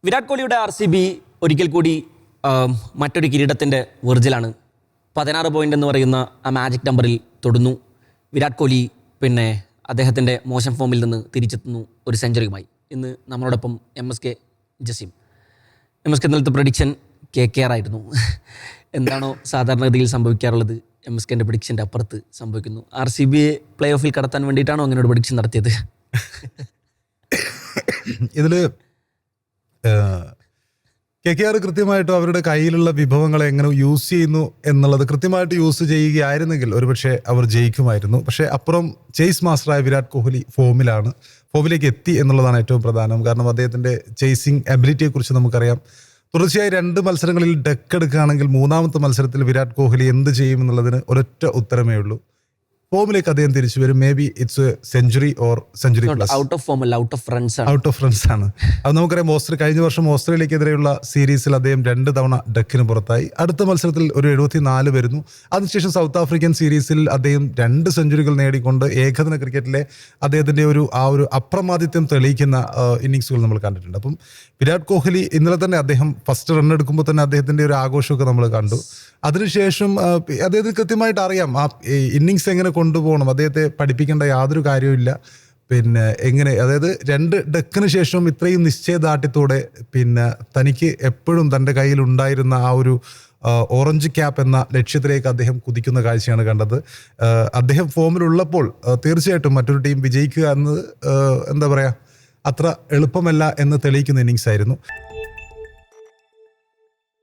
വിരാട് കോഹ്ലിയുടെ RCB ഒരിക്കൽ കൂടി മറ്റൊരു കിരീടത്തിൻ്റെ വെർജിലാണ്. 16 പോയിൻ്റ് എന്ന് പറയുന്ന ആ മാജിക് നമ്പറിൽ തൊടുന്നു വിരാട് കോഹ്ലി. പിന്നെ അദ്ദേഹത്തിൻ്റെ മോശം ഫോമിൽ നിന്ന് തിരിച്ചെത്തുന്നു ഒരു സെഞ്ചുറിയുമായി. ഇന്ന് നമ്മളോടൊപ്പം MSK ജസീം. MSK ഇന്നലത്തെ പ്രഡിക്ഷൻ KKR ആയിരുന്നു. എന്താണോ സാധാരണഗതിയിൽ സംഭവിക്കാറുള്ളത്, MSKൻ്റെ പ്രഡിക്ഷൻ്റെ അപ്പുറത്ത് സംഭവിക്കുന്നു. RCB പ്ലേ ഓഫിൽ കടത്താൻ വേണ്ടിയിട്ടാണോ അങ്ങനെ ഒരു പ്രഡിക്ഷൻ നടത്തിയത്? ഇതിൽ KKR കൃത്യമായിട്ടും അവരുടെ കയ്യിലുള്ള വിഭവങ്ങളെ എങ്ങനെ യൂസ് ചെയ്യുന്നു എന്നുള്ളത് കൃത്യമായിട്ട് യൂസ് ചെയ്യുകയായിരുന്നെങ്കിൽ ഒരുപക്ഷെ അവർ ജയിക്കുമായിരുന്നു. പക്ഷേ അപ്പുറം ചേസ് മാസ്റ്ററായ വിരാട് കോഹ്ലി ഫോമിലേക്ക് എത്തി എന്നുള്ളതാണ് ഏറ്റവും പ്രധാനം. കാരണം അദ്ദേഹത്തിൻ്റെ ചേസിങ് എബിലിറ്റിയെക്കുറിച്ച് നമുക്കറിയാം. തുടർച്ചയായി 2 മത്സരങ്ങളിൽ ഡക്ക് എടുക്കുകയാണെങ്കിൽ 3-ാമത്തെ മത്സരത്തിൽ വിരാട് കോഹ്ലി എന്ത് ചെയ്യും എന്നുള്ളതിന് ഒരൊറ്റ ഉത്തരമേ ഉള്ളൂ. ഫോമിലേക്ക് അദ്ദേഹം തിരിച്ചു വരും. May be it's century or century plus. Out of form അല്ല, ഔട്ട് ഓഫ് റൺസ് ആണ്. അത് നമുക്കറിയാം. കഴിഞ്ഞ വർഷം ഓസ്ട്രേലിയക്കെതിരെയുള്ള സീരീസിൽ അദ്ദേഹം 2 തവണ ഡക്കിന് പുറത്തായി. അടുത്ത മത്സരത്തിൽ ഒരു 74 വരുന്നു. അതിനുശേഷം സൗത്ത് ആഫ്രിക്കൻ സീരീസിൽ അദ്ദേഹം 2 സെഞ്ചുറികൾ നേടിക്കൊണ്ട് ഏകദിന ക്രിക്കറ്റിലെ അദ്ദേഹത്തിൻ്റെ ഒരു അപ്രമാദിത്യം തെളിയിക്കുന്ന ഇന്നിങ്സുകൾ നമ്മൾ കണ്ടിട്ടുണ്ട്. അപ്പം വിരാട് കോഹ്ലി ഇന്നലെ തന്നെ അദ്ദേഹം ഫസ്റ്റ് റൺ എടുക്കുമ്പോൾ തന്നെ അദ്ദേഹത്തിൻ്റെ ഒരു ആഘോഷമൊക്കെ നമ്മൾ കണ്ടു. അതിനുശേഷം അദ്ദേഹത്തിന് കൃത്യമായിട്ട് അറിയാം ആ ഇന്നിങ്സ് എങ്ങനെ കൊണ്ടുപോകണം. അദ്ദേഹത്തെ പഠിപ്പിക്കേണ്ട യാതൊരു കാര്യവുമില്ല. പിന്നെ എങ്ങനെ, അതായത് 2 ഡക്കിന് ശേഷം ഇത്രയും നിശ്ചയദാർഢ്യത്തോടെ പിന്നെ തനിക്ക് എപ്പോഴും തൻ്റെ കയ്യിൽ ഉണ്ടായിരുന്ന ആ ഒരു ഓറഞ്ച് ക്യാപ്പ് എന്ന ലക്ഷ്യത്തിലേക്ക് അദ്ദേഹം കുതിക്കുന്ന കാഴ്ചയാണ് കണ്ടത്. അദ്ദേഹം ഫോമിലുള്ളപ്പോൾ തീർച്ചയായിട്ടും മറ്റൊരു ടീം വിജയിക്കുക എന്നത് എന്താ പറയുക, അത്ര എളുപ്പമല്ല എന്ന് തെളിയിക്കുന്ന ഇന്നിങ്സ് ആയിരുന്നു.